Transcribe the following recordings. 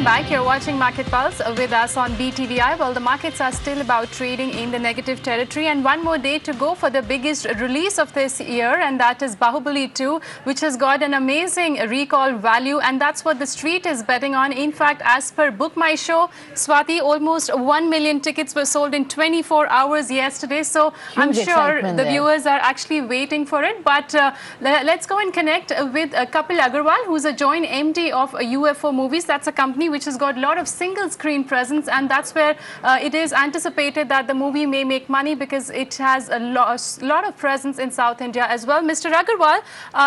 welcome back. You're watching Market Pulse with us on BTVI. Well, the markets are still about trading in the negative territory, and one more day to go for the biggest release of this year, and that is Bahubali 2, which has got an amazing recall value, and that's what the street is betting on. In fact, as per Book My Show, Swati, almost 1 million tickets were sold in 24 hours yesterday, so I'm sure the viewers are actually waiting for it. But let's go and connect with Kapil Agarwal, who's a joint MD of UFO Movies. That's a company which has got a lot of single screen presence, and that's where it is anticipated that the movie may make money because it has a lot of presence in South India as well. Mr. Agarwal,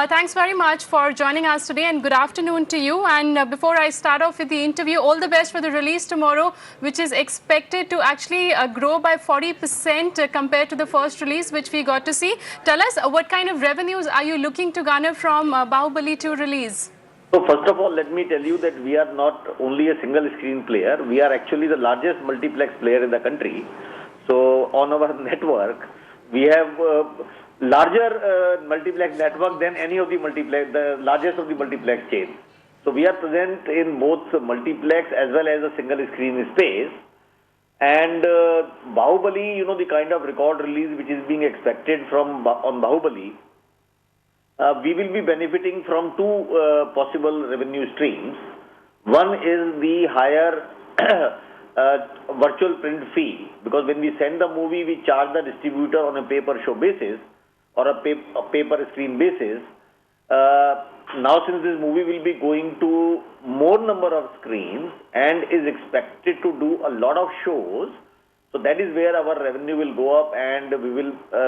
thanks very much for joining us today, and good afternoon to you. And before I start off with the interview, all the best for the release tomorrow, which is expected to actually grow by 40% compared to the first release which we got to see. Tell us, what kind of revenues are you looking to garner from Bahubali 2 release? So first of all, let me tell you that we are not only a single screen player, we are actually the largest multiplex player in the country. So on our network, we have larger multiplex network than any of the the largest of the multiplex chains. So we are present in both multiplex as well as a single screen space. And Bahubali, you know, the kind of record release which is being expected from on Bahubali, we will be benefiting from two possible revenue streams. One is the higher virtual print fee, because when we send the movie, we charge the distributor on a pay-per-show basis or a pay-per-screen basis. Now, since this movie will be going to more number of screens and is expected to do a lot of shows, so that is where our revenue will go up, and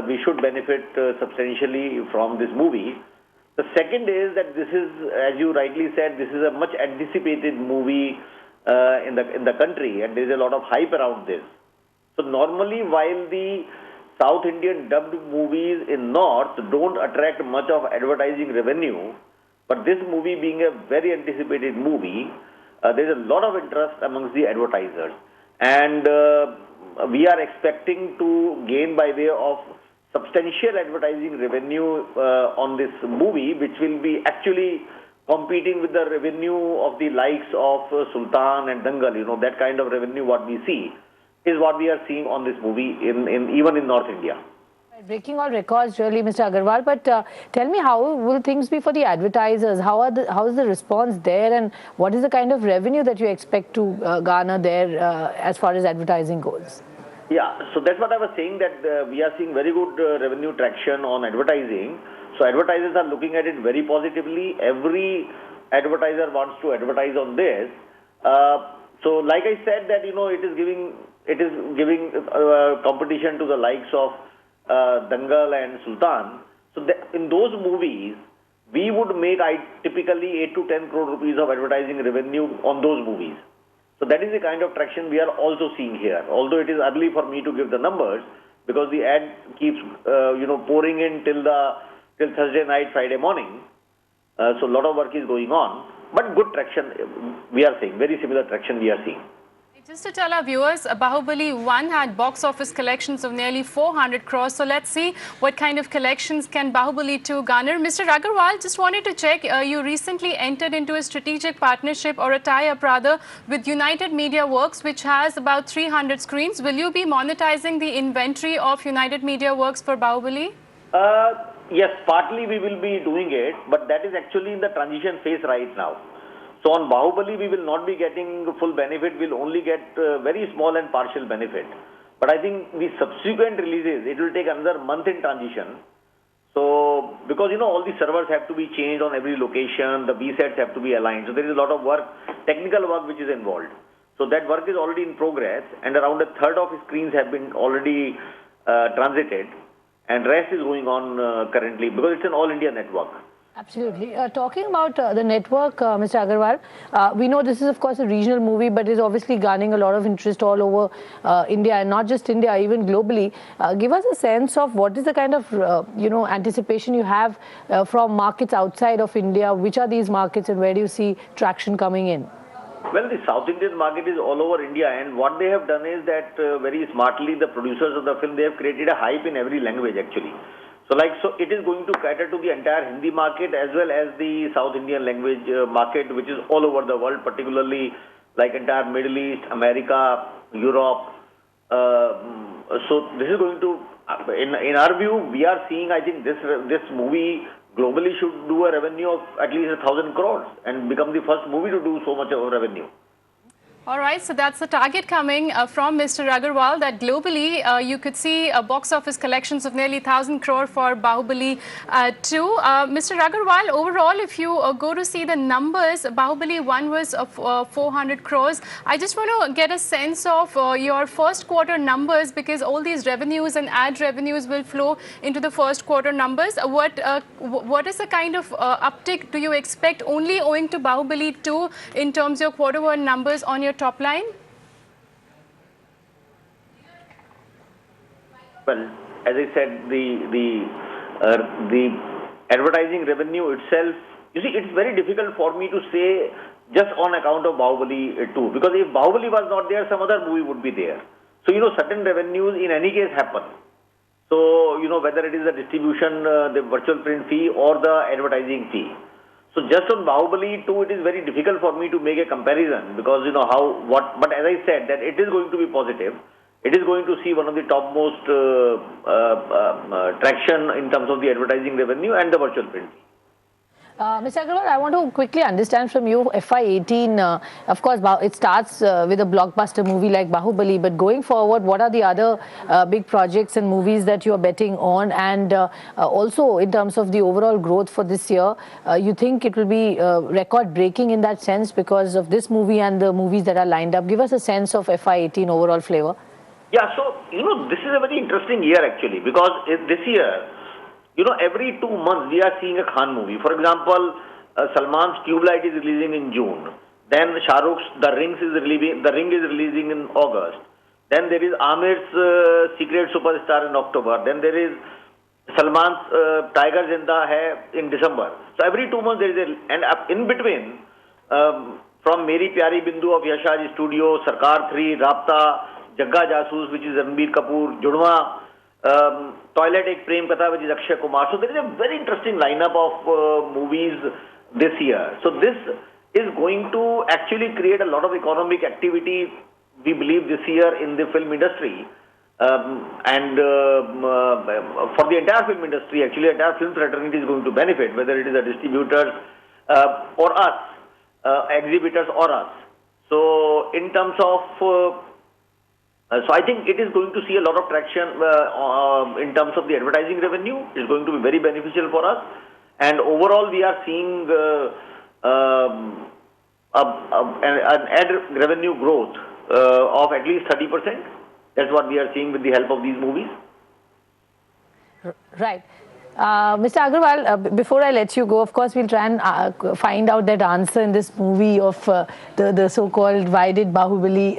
we should benefit substantially from this movie. The second is that this is, as you rightly said, this is a much anticipated movie in the country, and there is a lot of hype around this. So normally, while the South Indian dubbed movies in North don't attract much of advertising revenue, but this movie being a very anticipated movie, there is a lot of interest amongst the advertisers, and we are expecting to gain by way of substantial advertising revenue on this movie, which will be actually competing with the revenue of the likes of Sultan and Dangal. You know, that kind of revenue what we see is what we are seeing on this movie even in North India. Breaking all records, really, Mr. Agarwal. But tell me, how will things be for the advertisers? How is the response there, and what is the kind of revenue that you expect to garner there as far as advertising goes? Yeah, so that's what I was saying, that we are seeing very good revenue traction on advertising. So advertisers are looking at it very positively. Every advertiser wants to advertise on this. So like I said, that, you know, it is giving competition to the likes of Dangal and Sultan. So in those movies, we would make typically 8 to 10 crore rupees of advertising revenue on those movies. So that is the kind of traction we are also seeing here. Although it is early for me to give the numbers, because the ad keeps pouring in till Thursday night, Friday morning. So a lot of work is going on, but good traction we are seeing. Very similar traction we are seeing. Just to tell our viewers, Bahubali 1 had box office collections of nearly 400 crores. So let's see what kind of collections can Bahubali 2 garner. Mr. Agarwal, just wanted to check, you recently entered into a strategic partnership, or a tie-up rather, with United Media Works, which has about 300 screens. Will you be monetizing the inventory of United Media Works for Bahubali? Yes, partly we will be doing it, but that is actually in the transition phase right now. So on Bahubali, we will not be getting full benefit, we'll only get very small and partial benefit. But I think the subsequent releases, it will take another month in transition. So, because, you know, all the servers have to be changed on every location, the VSETs have to be aligned. So there is a lot of work, technical work which is involved. So that work is already in progress, and around a third of screens have been already transited, and rest is going on currently, because it's an all India network. Absolutely. Talking about the network, Mr. Agarwal, we know this is, of course, a regional movie, but is obviously garnering a lot of interest all over India, and not just India, even globally. Give us a sense of what is the kind of, anticipation you have from markets outside of India. Which are these markets, and where do you see traction coming in? Well, the South Indian market is all over India, and what they have done is that very smartly, the producers of the film, they have created a hype in every language actually. So it is going to cater to the entire Hindi market as well as the South Indian language market, which is all over the world, particularly like entire Middle East, America, Europe. So this is going to, in our view, we are seeing, I think this movie globally should do a revenue of at least 1,000 crores and become the first movie to do so much of revenue. All right, so that's the target coming from Mr. Agarwal, that globally you could see box office collections of nearly 1,000 crore for Bahubali 2. Mr. Agarwal, overall, if you go to see the numbers, Bahubali 1 was 400 crores. I just want to get a sense of your first quarter numbers, because all these revenues and ad revenues will flow into the first quarter numbers. What is the kind of uptick do you expect only owing to Bahubali 2 in terms of quarter one numbers on your top line? Well, as I said, the advertising revenue itself, you see, it's very difficult for me to say just on account of Bahubali 2, because if Bahubali was not there, some other movie would be there. So, certain revenues in any case happen. So, whether it is the distribution, the virtual print fee or the advertising fee. So just on Bahubali 2, it is very difficult for me to make a comparison, because but as I said, that it is going to be positive. It is going to see one of the topmost traction in terms of the advertising revenue and the virtual print fee. Mr. Agarwal, I want to quickly understand from you, FY18, of course, it starts with a blockbuster movie like Bahubali, but going forward, what are the other big projects and movies that you are betting on? And also, in terms of the overall growth for this year, you think it will be record-breaking in that sense because of this movie and the movies that are lined up? Give us a sense of FY18 overall flavor. Yeah, so, this is a very interesting year actually, because this year, every 2 months we are seeing a Khan movie. For example, Salman's Tube Light is releasing in June. Then Shah Rukh's The Ring is releasing in August. Then there is Aamir's Secret Superstar in October. Then there is Salman's Tiger Zinda Hai in December. So every 2 months there is and in between, from Meri Pyari Bindu of Yash Raj Studio, Sarkar 3, Rabta, Jagga Jasoos, which is Ranbir Kapoor, Judwa, Toilet Ek Prem Katha, which is Akshay Kumar. So there is a very interesting lineup of movies this year. So this is going to actually create a lot of economic activity, we believe, this year in the film industry. And for the entire film industry, actually, entire film fraternity is going to benefit, whether it is the distributors or us, exhibitors or us. So in terms of so I think it is going to see a lot of traction in terms of the advertising revenue. It's going to be very beneficial for us. And overall, we are seeing an ad revenue growth of at least 30%. That's what we are seeing with the help of these movies. Right. Mr. Agarwal, before I let you go, of course, we'll try and find out that answer in this movie of the so-called why did Bahubali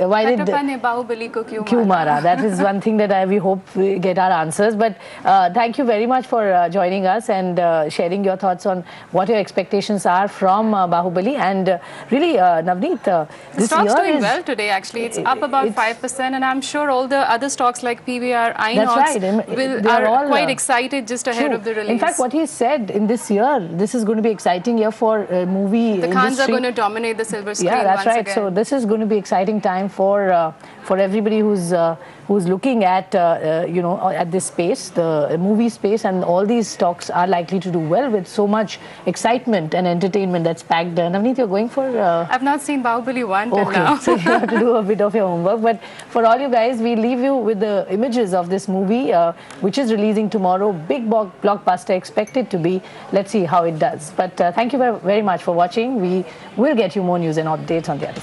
ko kyun mara? That is one thing that we hope we get our answers. But thank you very much for joining us and sharing your thoughts on what your expectations are from Bahubali. And really, Navneet, the stock's doing well today, actually. It's up about 5%, and I'm sure all the other stocks like PVR, INOX are quite excited just ahead of the release. In fact, what he said in this year, this is going to be exciting year for movie industry. The Khans are going to dominate the silver screen. Yeah, that's right. Again. So this is going to be exciting time for everybody who's looking at at this space, the movie space, and all these stocks are likely to do well with so much excitement and entertainment that's packed. Navneet, you're going for? I've not seen Bahubali 1 till now. So you have to do a bit of your homework. But for all you guys, we leave you with the images of this movie, which is releasing tomorrow. Big blockbuster expected to be. Let's see how it does. But thank you very much for watching. We will get you more news and updates on the other side.